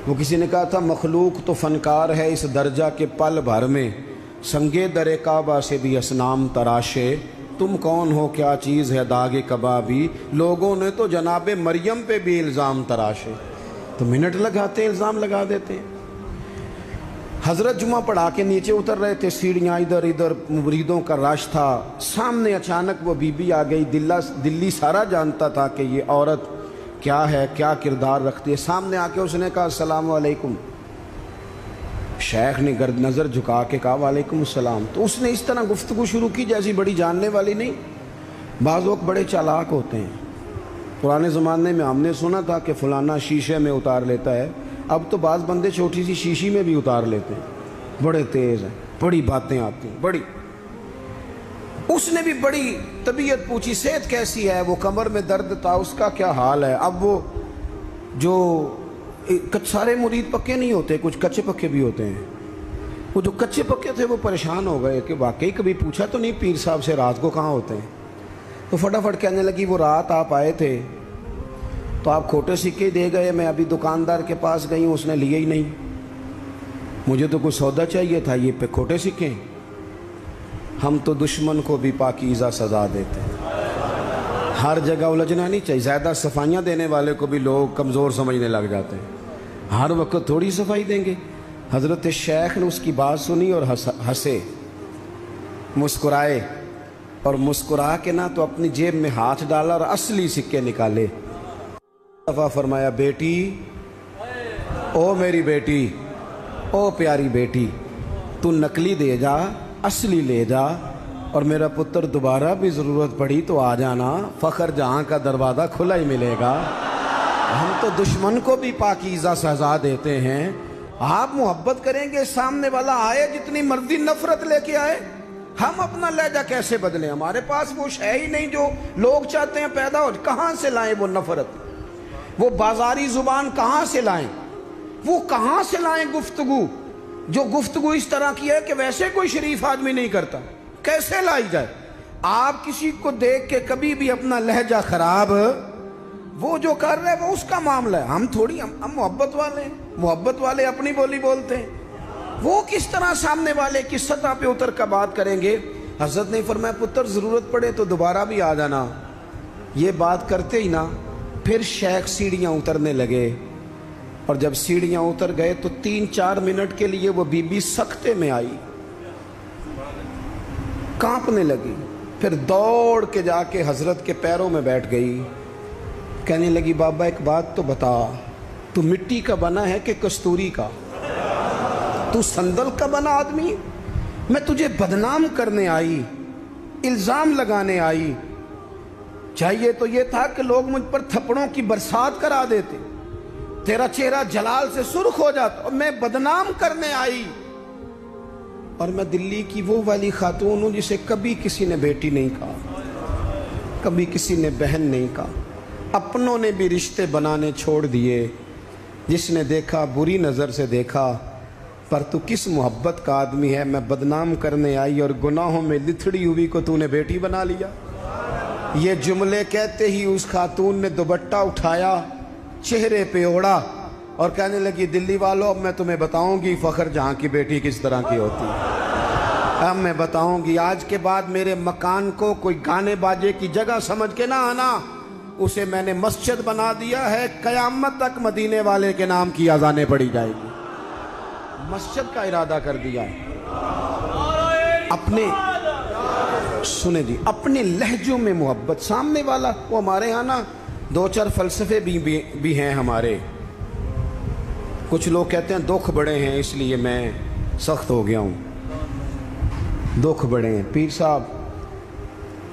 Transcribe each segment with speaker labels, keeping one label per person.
Speaker 1: وہ کسی نے کہا تھا مخلوق تو فنکار ہے اس درجہ کے پل بھر میں، سنگے در کعبہ سے بھی اصنام تراشے، تم کون ہو کیا چیز ہے داغ کبابی، لوگوں نے تو جناب مریم پہ بھی الزام تراشے۔ تو منٹ لگاتے ہیں، الزام لگا دیتے ہیں۔ حضرت جمعہ پڑھا کے نیچے اتر رہے تھے، سیڑھیاں ادھر ادھر مریدوں کا رش تھا، سامنے اچانک وہ بی بی آ گئی۔ دلی سارا جانتا تھا کہ یہ عورت کیا ہے، کیا کردار رکھتی ہے۔ سامنے آ کے اس نے کہا السلام علیکم۔ شیخ نے گرد نظر جھکا کے کہا وعلیکم السلام۔ تو اس نے اس طرح گفتگو شروع کی جیسی بڑی جاننے والی نہیں۔ بعض لوگ بڑے چالاک ہوتے ہیں۔ پرانے زمانے میں ہم نے سنا تھا کہ فلانا شیشے میں اتار لیتا ہے، اب تو بعض بندے چھوٹی سی شیشی میں بھی اتار لیتے ہیں، بڑے تیز ہیں، بڑی باتیں آتی ہیں، بڑی۔ اس نے بھی بڑی طبیعت پوچھی، صحت کیسی ہے، وہ کمر میں درد تھا، اس کا کیا حال ہے۔ اب وہ جو سارے مرید پکے نہیں ہوتے، کچھ کچے پکے بھی ہوتے ہیں۔ وہ جو کچے پکے تھے وہ پریشان ہو گئے کہ واقعی کبھی پوچھا تو نہیں پیر صاحب سے رات کو کہاں ہوتے ہیں۔ تو فٹافٹ کہنے لگی وہ رات آپ آئے تھے تو آپ کھوٹے سکے دے گئے، میں ابھی دکاندار کے پاس گئی ہوں، اس نے لیے ہی نہیں، مجھے تو کچھ سودا چاہیے تھا، یہ پہ کھوٹے سکے۔ ہم تو دشمن کو بھی پاکیزہ سزا دیتے ہیں۔ ہر جگہ الجھنا نہیں چاہیے، زیادہ صفائیاں دینے والے کو بھی لوگ کمزور سمجھنے لگ جاتے ہیں۔ ہر وقت تھوڑی صفائی دیں گے۔ حضرت شیخ نے اس کی بات سنی اور ہنسے، مسکرائے، اور مسکرا کے نہ تو اپنی جیب میں ہاتھ ڈالا اور اصلی سکے نکالے۔ دفعہ فرمایا بیٹی، او میری بیٹی، او پیاری بیٹی، تو نقلی دے جا، اصلی لے جا، اور میرا پتر دوبارہ بھی ضرورت پڑی تو آ جانا، فخر جہاں کا دروازہ کھلا ہی ملے گا۔ ہم تو دشمن کو بھی پاکیزہ سزا دیتے ہیں۔ آپ محبت کریں گے، سامنے والا آئے جتنی مرضی نفرت لے کے آئے، ہم اپنا لہجہ کیسے بدلیں؟ ہمارے پاس وہ شے ہی نہیں جو لوگ چاہتے ہیں پیدا ہو۔ کہاں سے لائیں وہ نفرت، وہ بازاری زبان کہاں سے لائیں، وہ کہاں سے لائیں گفتگو جو گفتگو اس طرح کی ہے کہ ویسے کوئی شریف آدمی نہیں کرتا، کیسے لائی جائے؟ آپ کسی کو دیکھ کے کبھی بھی اپنا لہجہ خراب، وہ جو کر رہے وہ اس کا معاملہ ہے، ہم تھوڑی، ہم محبت والے ہیں، محبت والے اپنی بولی بولتے ہیں۔ وہ کس طرح سامنے والے کی سطح پہ اتر کر بات کریں گے؟ حضرت نے فرمایا پتر ضرورت پڑے تو دوبارہ بھی آ جانا۔ یہ بات کرتے ہی نا پھر شیخ سیڑھیاں اترنے لگے، اور جب سیڑھیاں اتر گئے تو 3-4 منٹ کے لیے وہ بی بی سکتے میں آئی، کانپنے لگی، پھر دوڑ کے جا کے حضرت کے پیروں میں بیٹھ گئی، کہنے لگی بابا ایک بات تو بتا، تو مٹی کا بنا ہے کہ کستوری کا؟ تو سندل کا بنا آدمی؟ میں تجھے بدنام کرنے آئی، الزام لگانے آئی، چاہیے تو یہ تھا کہ لوگ مجھ پر تھپڑوں کی برسات کرا دیتے، تیرا چہرہ جلال سے سرخ ہو جاتا، اور میں بدنام کرنے آئی۔ اور میں دلی کی وہ والی خاتون ہوں جسے کبھی کسی نے بیٹی نہیں کہا، کبھی کسی نے بہن نہیں کہا، اپنوں نے بھی رشتے بنانے چھوڑ دیے، جس نے دیکھا بری نظر سے دیکھا، پر تو کس محبت کا آدمی ہے، میں بدنام کرنے آئی اور گناہوں میں لتھڑی ہوئی کو تو نے بیٹی بنا لیا۔ یہ جملے کہتے ہی اس خاتون نے دوپٹہ اٹھایا، چہرے پہ اوڑا، اور کہنے لگی دلی والوں اب میں تمہیں بتاؤں گی فخر جہاں کی بیٹی کس طرح کی ہوتی ہے، اب میں بتاؤں گی۔ آج کے بعد میرے مکان کو کوئی گانے باجے کی جگہ سمجھ کے نہ آنا، اسے میں نے مسجد بنا دیا ہے، قیامت تک مدینے والے کے نام کی اذانیں پڑھی جائے گی، مسجد کا ارادہ کر دیا ہے۔ اپنے سنیں جی، اپنے لہجوں میں محبت، سامنے والا وہ ہمارے ہاں نا 2-4 فلسفے بھی ہیں ہمارے۔ کچھ لوگ کہتے ہیں دکھ بڑے ہیں اس لیے میں سخت ہو گیا ہوں، دکھ بڑے ہیں۔ پیر صاحب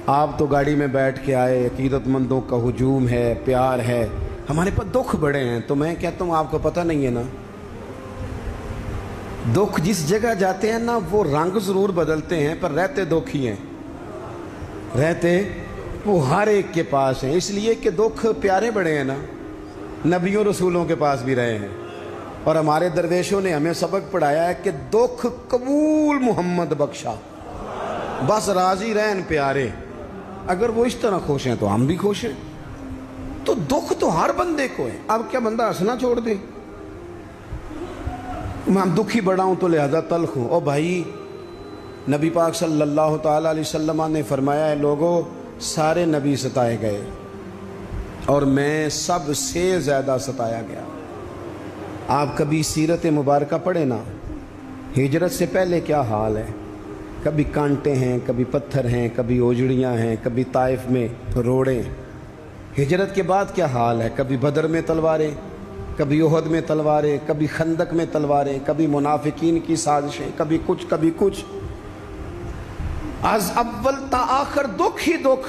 Speaker 1: آپ تو گاڑی میں بیٹھ کے آئے، عقیدت مندوں کا ہجوم ہے، پیار ہے، ہمارے پاس دکھ بڑے ہیں، تو میں کہتا ہوں آپ کو پتہ نہیں ہے نا، دکھ جس جگہ جاتے ہیں نا وہ رنگ ضرور بدلتے ہیں پر رہتے دکھ ہی ہیں، رہتے وہ ہر ایک کے پاس ہیں، اس لیے کہ دکھ پیارے بڑے ہیں نا، نبیوں رسولوں کے پاس بھی رہے ہیں، اور ہمارے درویشوں نے ہمیں سبق پڑھایا ہے کہ دکھ قبول محمد بخشا، بس راضی رہن پیارے، اگر وہ اس طرح خوش ہیں تو ہم بھی خوش ہیں۔ تو دکھ تو ہر بندے کو ہے، اب کیا بندہ ہنسنا چھوڑ دے؟ میں دکھی بڑا ہوں تو لہذا تلخ ہوں۔ او بھائی، نبی پاک صلی اللہ تعالیٰ علیہ وسلم نے فرمایا ہے لوگوں سارے نبی ستائے گئے اور میں سب سے زیادہ ستایا گیا۔ آپ کبھی سیرت مبارکہ پڑھیں نا، ہجرت سے پہلے کیا حال ہے، کبھی کانٹے ہیں، کبھی پتھر ہیں، کبھی اوجڑیاں ہیں، کبھی طائف میں روڑیں۔ ہجرت کے بعد کیا حال ہے، کبھی بدر میں تلواریں، کبھی احد میں تلواریں، کبھی خندق میں تلواریں، کبھی منافقین کی سازشیں، کبھی کچھ۔ از اول تا آخر دکھ ہی دکھ۔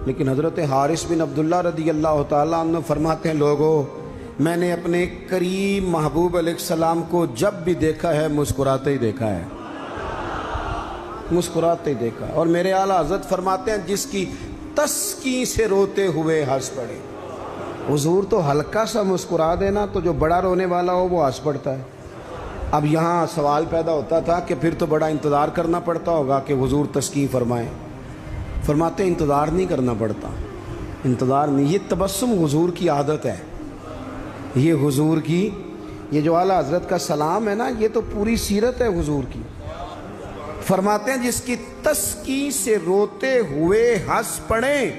Speaker 1: لیکن حضرت حارث بن عبداللہ رضی اللہ تعالیٰ عنہ فرماتے ہیں لوگوں میں نے اپنے کریم محبوب علیہ السلام کو جب بھی دیکھا ہے مسکراتے ہی دیکھا ہے، مسکراتے ہی دیکھا۔ اور میرے اعلیٰ حضرت فرماتے ہیں جس کی تسکین سے روتے ہوئے ہنس پڑے۔ حضور تو ہلکا سا مسکرا دینا تو جو بڑا رونے والا ہو وہ ہنس پڑتا ہے۔ اب یہاں سوال پیدا ہوتا تھا کہ پھر تو بڑا انتظار کرنا پڑتا ہوگا کہ حضور تسکین فرمائیں۔ فرماتے ہیں انتظار نہیں کرنا پڑتا، انتظار نہیں، یہ تبسم حضور کی عادت ہے، یہ حضور کی، یہ جو اعلیٰ حضرت کا سلام ہے نا یہ تو پوری سیرت ہے حضور کی۔ فرماتے ہیں جس کی تسکین سے روتے ہوئے ہنس پڑیں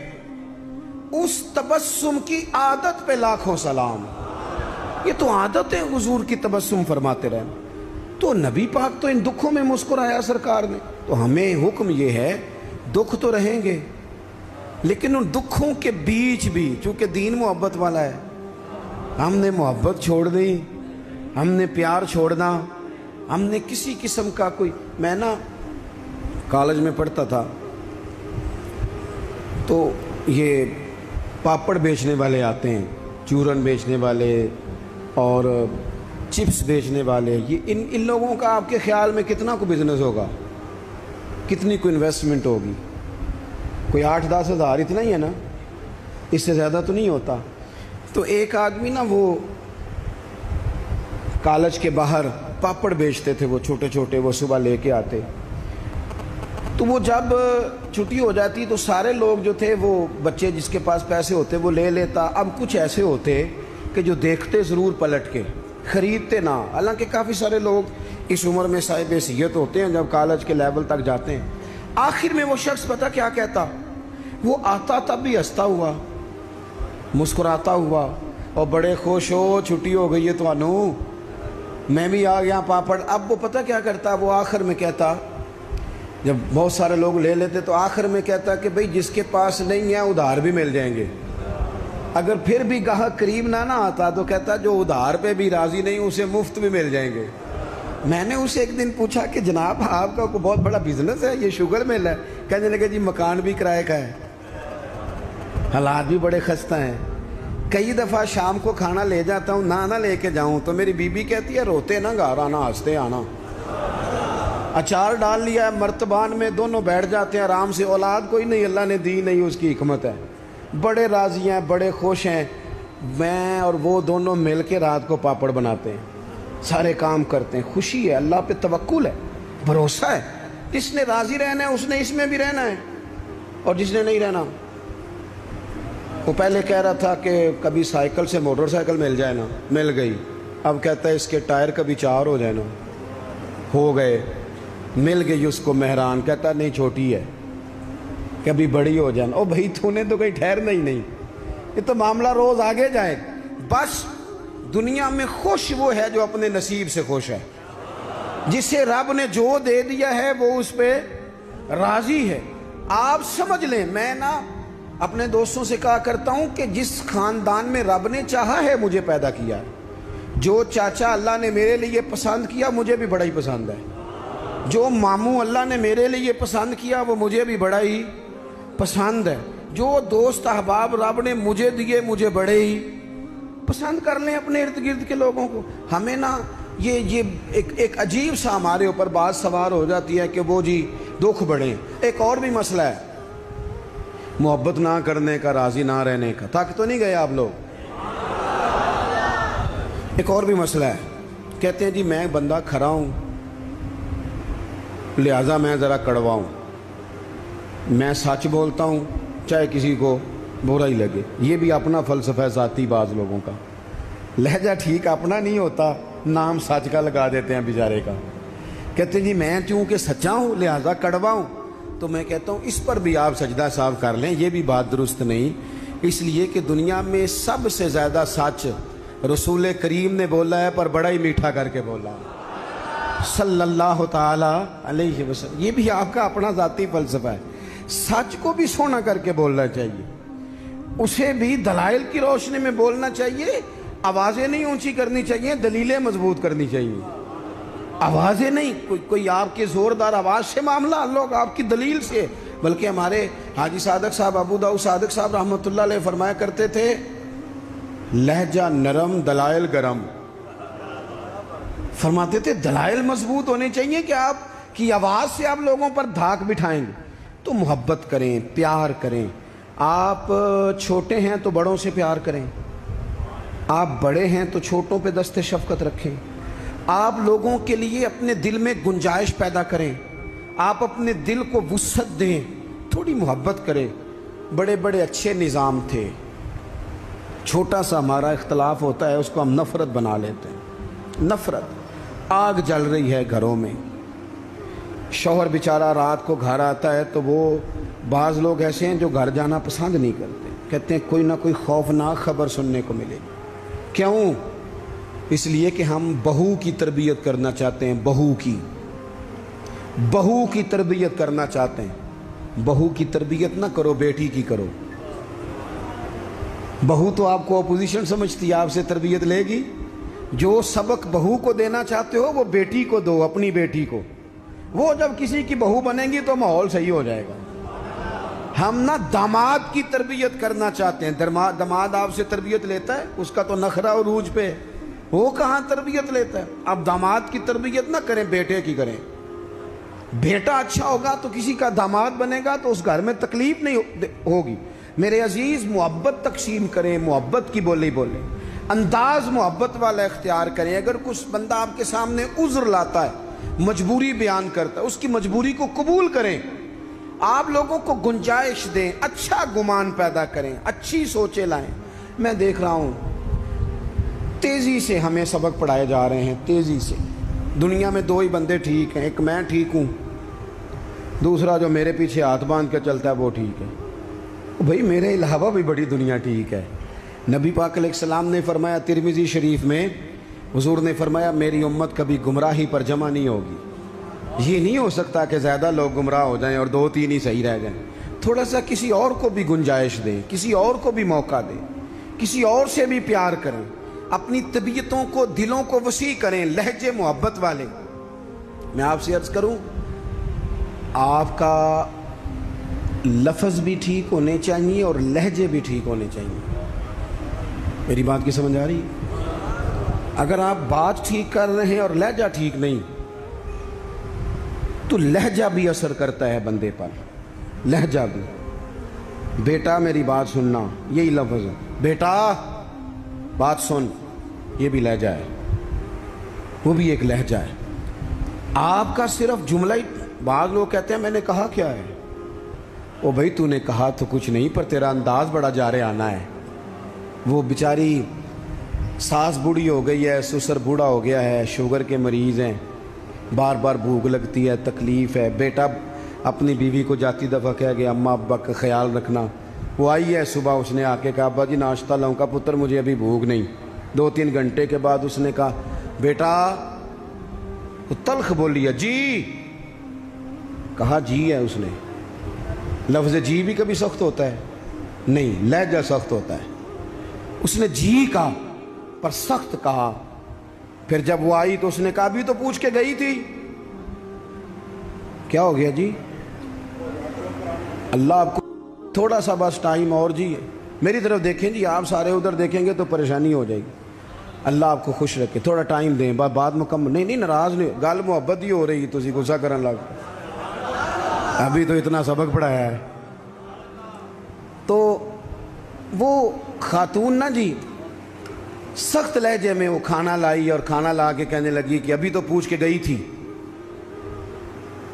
Speaker 1: اس تبسم کی عادت پہ لاکھوں سلام۔ یہ تو عادت ہے حضور کی تبسم فرماتے رہنا۔ تو نبی پاک تو ان دکھوں میں مسکرایا سرکار نے، تو ہمیں حکم یہ ہے دکھ تو رہیں گے لیکن ان دکھوں کے بیچ بھی چونکہ دین محبت والا ہے، ہم نے محبت چھوڑ دی، ہم نے پیار چھوڑنا، ہم نے کسی قسم کا کوئی، میں نا کالج میں پڑھتا تھا تو یہ پاپڑ بیچنے والے آتے ہیں، چورن بیچنے والے اور چپس بیچنے والے، یہ ان لوگوں کا آپ کے خیال میں کتنا کو بزنس ہوگا، کتنی کو انویسٹمنٹ ہوگی؟ کوئی 8-10 ہزار اتنا ہی ہے نا، اس سے زیادہ تو نہیں ہوتا۔ تو ایک آدمی نا وہ کالج کے باہر پاپڑ بیچتے تھے، وہ چھوٹے چھوٹے، وہ صبح لے کے آتے، تو وہ جب چھٹی ہو جاتی تو سارے لوگ جو تھے وہ بچے جس کے پاس پیسے ہوتے وہ لے لیتا۔ اب کچھ ایسے ہوتے کہ جو دیکھتے ضرور پلٹ کے، خریدتے نہ، حالانکہ کافی سارے لوگ اس عمر میں صاحب حیثیت ہوتے ہیں جب کالج کے لیول تک جاتے ہیں۔ آخر میں وہ شخص پتہ کیا کہتا، وہ آتا تب بھی ہنستا ہوا، مسکراتا ہوا، اور بڑے خوش ہو چھٹی ہو گئی ہے تو انو میں بھی آ گیا پاپڑ۔ اب وہ پتہ کیا کرتا، وہ آخر میں کہتا، جب بہت سارے لوگ لے لیتے تو آخر میں کہتا کہ بھئی جس کے پاس نہیں ہے ادھار بھی مل جائیں گے۔ اگر پھر بھی گاہک قریب نہ آتا تو کہتا جو ادھار پہ بھی راضی نہیں اسے مفت بھی مل جائیں گے۔ میں نے اسے ایک دن پوچھا کہ جناب آپ کا کوئی بہت بڑا بزنس ہے، یہ شوگر مل ہے؟ کہنے لگے جی مکان بھی کرائے کا ہے، حالات بھی بڑے خستہ ہیں، کئی دفعہ شام کو کھانا لے جاتا ہوں نہ لے کے جاؤں تو میری بیوی کہتی ہے روتے نہ گھر آنا، ہنستے آنا۔ اچار ڈال لیا ہے مرتبان میں، دونوں بیٹھ جاتے ہیں آرام سے، اولاد کوئی نہیں اللہ نے دی نہیں، اس کی حکمت ہے، بڑے راضی ہیں، بڑے خوش ہیں۔ میں اور وہ دونوں مل کے رات کو پاپڑ بناتے ہیں، سارے کام کرتے ہیں، خوشی ہے، اللہ پہ توکل ہے، بھروسہ ہے۔ جس نے راضی رہنا ہے اس نے اس میں بھی رہنا ہے، اور جس نے نہیں رہنا، وہ پہلے کہہ رہا تھا کہ کبھی سائیکل سے موٹر سائیکل مل جائے نا، مل گئی، اب کہتا ہے اس کے ٹائر کبھی 4 ہو جائے نا، ہو گئے، مل گئی اس کو مہران، کہتا نہیں چھوٹی ہے، کبھی بڑی ہو جائے نا۔ او بھائی تو نے تو کہیں ٹھہرنا ہی نہیں، یہ تو معاملہ روز آگے جائے۔ بس دنیا میں خوش وہ ہے جو اپنے نصیب سے خوش ہے، جسے رب نے جو دے دیا ہے وہ اس پہ راضی ہے۔ آپ سمجھ لیں، میں نا اپنے دوستوں سے کہا کرتا ہوں کہ جس خاندان میں رب نے چاہا ہے مجھے پیدا کیا، جو چاچا اللہ نے میرے لیے پسند کیا مجھے بھی بڑا ہی پسند ہے، جو ماموں اللہ نے میرے لیے پسند کیا وہ مجھے بھی بڑا ہی پسند ہے، جو دوست احباب رب نے مجھے دیے مجھے بڑے ہی پسند کر لیں اپنے ارد گرد کے لوگوں کو۔ ہمیں نا یہ ایک عجیب سا ہمارے اوپر بات سوار ہو جاتی ہے کہ وہ جی دکھ بڑھیں۔ ایک اور بھی مسئلہ ہے محبت نہ کرنے کا، راضی نہ رہنے کا، تھک تو نہیں گئے آپ لوگ؟ ایک اور بھی مسئلہ ہے، کہتے ہیں جی میں بندہ کھرا ہوں لہٰذا میں ذرا کڑوا ہوں، میں سچ بولتا ہوں چاہے کسی کو برا ہی لگے۔ یہ بھی اپنا فلسفہ ذاتی بعض لوگوں کا، لہجہ ٹھیک اپنا نہیں ہوتا نام سچ کا لگا دیتے ہیں بیچارے کا. کہتے ہیں جی میں چونکہ سچا ہوں لہذا کڑوا ہوں. تو میں کہتا ہوں اس پر بھی آپ سجدہ صاحب کر لیں, یہ بھی بات درست نہیں. اس لیے کہ دنیا میں سب سے زیادہ سچ رسول کریم نے بولا ہے, پر بڑا ہی میٹھا کر کے بولا صلی اللہ تعالی علیہ وسلم. یہ بھی آپ کا اپنا ذاتی فلسفہ ہے. سچ کو بھی سونا کر کے بولنا چاہیے, اسے بھی دلائل کی روشنی میں بولنا چاہیے. آوازیں نہیں اونچی کرنی چاہیے, دلیلیں مضبوط کرنی چاہیے. آوازیں نہیں, کوئی آپ کے زوردار آواز سے معاملہ لوگ آپ کی دلیل سے. بلکہ ہمارے حاجی صادق صاحب ابو داؤد صادق صاحب رحمۃ اللہ علیہ فرمایا کرتے تھے لہجہ نرم دلائل گرم. فرماتے تھے دلائل مضبوط ہونے چاہیے کہ آپ کی آواز سے آپ لوگوں پر دھاک بٹھائیں گے. تو محبت کریں, پیار کریں. آپ چھوٹے ہیں تو بڑوں سے پیار کریں, آپ بڑے ہیں تو چھوٹوں پہ دست شفقت رکھیں. آپ لوگوں کے لیے اپنے دل میں گنجائش پیدا کریں, آپ اپنے دل کو وسعت دیں, تھوڑی محبت کریں. بڑے بڑے اچھے نظام تھے, چھوٹا سا ہمارا اختلاف ہوتا ہے اس کو ہم نفرت بنا لیتے ہیں. نفرت. آگ جل رہی ہے گھروں میں, شوہر بیچارہ رات کو گھر آتا ہے تو وہ بعض لوگ ایسے ہیں جو گھر جانا پسند نہیں کرتے, کہتے ہیں کوئی نہ کوئی خوفناک خبر سننے کو ملے. کیوں؟ اس لیے کہ ہم بہو کی تربیت کرنا چاہتے ہیں. بہو کی تربیت کرنا چاہتے ہیں. بہو کی تربیت نہ کرو, بیٹی کی کرو. بہو تو آپ کو اپوزیشن سمجھتی ہے, آپ سے تربیت لے گی. جو سبق بہو کو دینا چاہتے ہو وہ بیٹی کو دو, اپنی بیٹی کو. وہ جب کسی کی بہو بنے گی تو ماحول صحیح ہو جائے گا. ہم نہ داماد کی تربیت کرنا چاہتے ہیں. داماد آپ سے تربیت لیتا ہے, اس کا تو نخرہ اور عروج پہ, وہ کہاں تربیت لیتا ہے. اب داماد کی تربیت نہ کریں, بیٹے کی کریں. بیٹا اچھا ہوگا تو کسی کا داماد بنے گا تو اس گھر میں تکلیف نہیں ہوگی. میرے عزیز, محبت تقسیم کریں, محبت کی بولی بولیں, انداز محبت والا اختیار کریں. اگر کچھ بندہ آپ کے سامنے عذر لاتا ہے, مجبوری بیان کرتا ہے, اس کی مجبوری کو قبول کریں. آپ لوگوں کو گنجائش دیں, اچھا گمان پیدا کریں, اچھی سوچیں لائیں. میں دیکھ رہا ہوں تیزی سے ہمیں سبق پڑھائے جا رہے ہیں, تیزی سے. دنیا میں دو ہی بندے ٹھیک ہیں, ایک میں ٹھیک ہوں, دوسرا جو میرے پیچھے ہاتھ باندھ کے چلتا ہے وہ ٹھیک ہے. بھئی میرے علاوہ بھی بڑی دنیا ٹھیک ہے. نبی پاک علیہ السلام نے فرمایا ترمذی شریف میں, حضور نے فرمایا میری امت کبھی گمراہی پر جمع نہیں ہوگی. یہ نہیں ہو سکتا کہ زیادہ لوگ گمراہ ہو جائیں اور 2-3 ہی صحیح رہ جائیں. تھوڑا سا کسی اور کو بھی گنجائش دیں, کسی اور کو بھی موقع دیں, کسی اور سے بھی پیار کریں. اپنی طبیعتوں کو, دلوں کو وسیع کریں, لہجے محبت والے. میں آپ سے عرض کروں, آپ کا لفظ بھی ٹھیک ہونے چاہیے اور لہجے بھی ٹھیک ہونے چاہیے. میری بات کی سمجھ آ رہی ہے؟ اگر آپ بات ٹھیک کر رہے ہیں اور لہجہ ٹھیک نہیں تو لہجہ بھی اثر کرتا ہے بندے پر, لہجہ بھی. بیٹا میری بات سننا, یہی لفظ ہے, بیٹا بات سن, یہ بھی لہجہ ہے, وہ بھی ایک لہجہ ہے. آپ کا صرف جملہ ہی, بعض لوگ کہتے ہیں میں نے کہا کیا ہے. او بھائی تو نے کہا تو کچھ نہیں, پر تیرا انداز بڑا جارے آنا ہے. وہ بیچاری ساس بوڑھی ہو گئی ہے, سسر بوڑھا ہو گیا ہے, شوگر کے مریض ہیں, بار بار بھوک لگتی ہے, تکلیف ہے. بیٹا اپنی بیوی کو جاتی دفعہ کہہ گیا اماں ابا کا خیال رکھنا. وہ آئی ہے صبح, اس نے آ کے کہا ابا جی ناشتہ لاؤں کا پتر, مجھے ابھی بھوک نہیں. 2-3 گھنٹے کے بعد اس نے کہا بیٹا, وہ تلخ بولی ہے, جی. کہا جی ہے اس نے. لفظ جی بھی کبھی سخت ہوتا ہے نہیں, لہجہ سخت ہوتا ہے. اس نے جی کہا پر سخت کہا. پھر جب وہ آئی تو اس نے کہا بھی تو پوچھ کے گئی تھی. کیا ہو گیا جی؟ اللہ آپ کو تھوڑا سا بس ٹائم اور جی, میری طرف دیکھیں جی, آپ سارے ادھر دیکھیں گے تو پریشانی ہو جائے گی. اللہ آپ کو خوش رکھے, تھوڑا ٹائم دیں, بات مکمل نہیں, ناراض نہیں, گل محبت ہی ہو رہی, تسی غصہ کرن لگ, ابھی تو اتنا سبق پڑھایا ہے. تو وہ خاتون نا جی سخت لہجے میں وہ کھانا لائی اور کھانا لا کے کہنے لگی کہ ابھی تو پوچھ کے گئی تھی.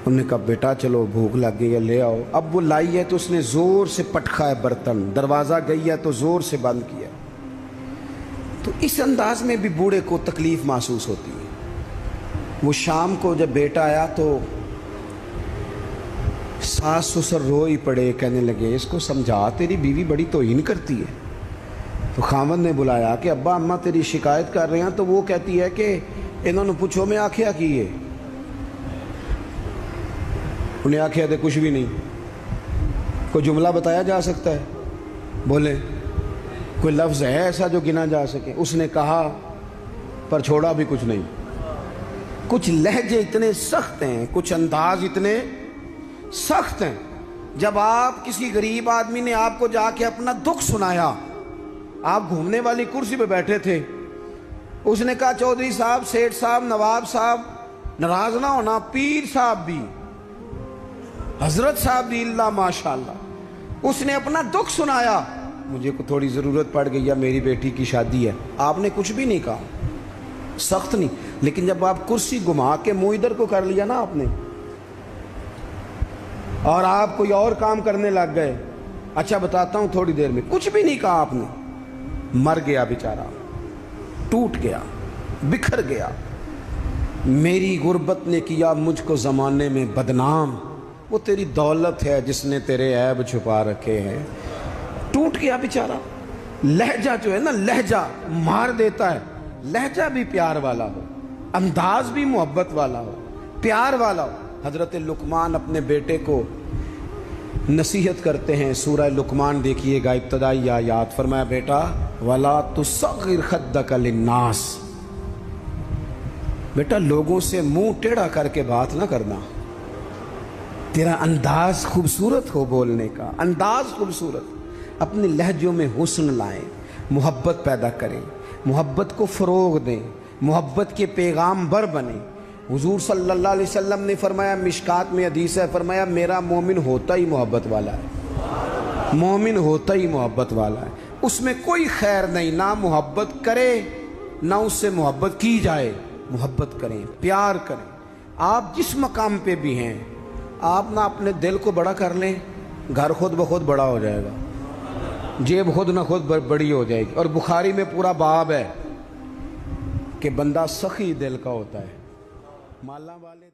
Speaker 1: انہوں نے کہا بیٹا چلو بھوک لگ گئی ہے لے آؤ. اب وہ لائی ہے تو اس نے زور سے پٹکا ہے برتن, دروازہ گئی ہے تو زور سے بند کیا. تو اس انداز میں بھی بوڑھے کو تکلیف محسوس ہوتی ہے۔ وہ شام کو جب بیٹا آیا تو ساس سسر رو ہی پڑے، کہنے لگے اس کو سمجھا، تیری بیوی بڑی توہین کرتی ہے۔ تو خاوند نے بلایا کہ ابا اماں تیری شکایت کر رہے ہیں، تو وہ کہتی ہے کہ انہوں نے پوچھو میں آکھیا کی ہے، انہیں آکھیا دے کچھ بھی نہیں۔ کوئی جملہ بتایا جا سکتا ہے؟ بولے کوئی لفظ ہے ایسا جو گنا جا سکے؟ اس نے کہا پر چھوڑا بھی کچھ نہیں۔ کچھ لہجے اتنے سخت ہیں، کچھ انداز اتنے سخت ہیں۔ جب آپ کسی غریب آدمی نے آپ کو جا کے اپنا دکھ سنایا، آپ گھومنے والی کرسی پہ بیٹھے تھے، اس نے کہا چودھری صاحب، سیٹھ صاحب، نواب صاحب ناراض نہ ہونا، پیر صاحب بھی، حضرت صاحب بھی، اللہ ماشاءاللہ، اس نے اپنا دکھ سنایا، مجھے کو تھوڑی ضرورت پڑ گئی ہے، میری بیٹی کی شادی ہے۔ آپ نے کچھ بھی نہیں کہا، سخت نہیں، لیکن جب آپ کرسی گھما کے منہ ادھر کو کر لیا نا آپ نے، اور آپ کوئی اور کام کرنے لگ گئے، اچھا بتاتا ہوں، تھوڑی دیر میں کچھ بھی نہیں کہا آپ نے، مر گیا بیچارہ، ٹوٹ گیا، بکھر گیا۔ میری غربت نے کیا مجھ کو زمانے میں بدنام، وہ تیری دولت ہے جس نے تیرے عیب چھپا رکھے ہیں۔ ٹوٹ گیا بیچارہ۔ لہجہ جو ہے نا، لہجہ مار دیتا ہے۔ لہجہ بھی پیار والا ہو، انداز بھی محبت والا ہو، پیار والا ہو۔ حضرت لقمان اپنے بیٹے کو نصیحت کرتے ہیں، سورہ لقمان دیکھیے گا، ابتدائی آیات، فرمایا بیٹا وَلَا تُصَغِّرْ خَدَّكَ لِلنَّاسِ، بیٹا لوگوں سے منہ ٹیڑھا کر کے بات نہ کرنا، تیرا انداز خوبصورت ہو، بولنے کا انداز خوبصورت، اپنے لہجوں میں حسن لائیں، محبت پیدا کریں، محبت کو فروغ دیں، محبت کے پیغام بر بنیں۔ حضور صلی اللہ علیہ وسلم نے فرمایا، مشکات میں حدیث ہے، فرمایا میرا مومن ہوتا ہی محبت والا ہے، مومن ہوتا ہی محبت والا ہے، اس میں کوئی خیر نہیں، نہ محبت کرے نہ اس سے محبت کی جائے۔ محبت کریں، پیار کریں۔ آپ جس مقام پہ بھی ہیں، آپ نہ اپنے دل کو بڑا کر لیں، گھر خود بخود بڑا ہو جائے گا، جیب خود نہ خود بڑی ہو جائے گی۔ اور بخاری میں پورا باب ہے کہ بندہ سخی دل کا ہوتا ہے، مالا والے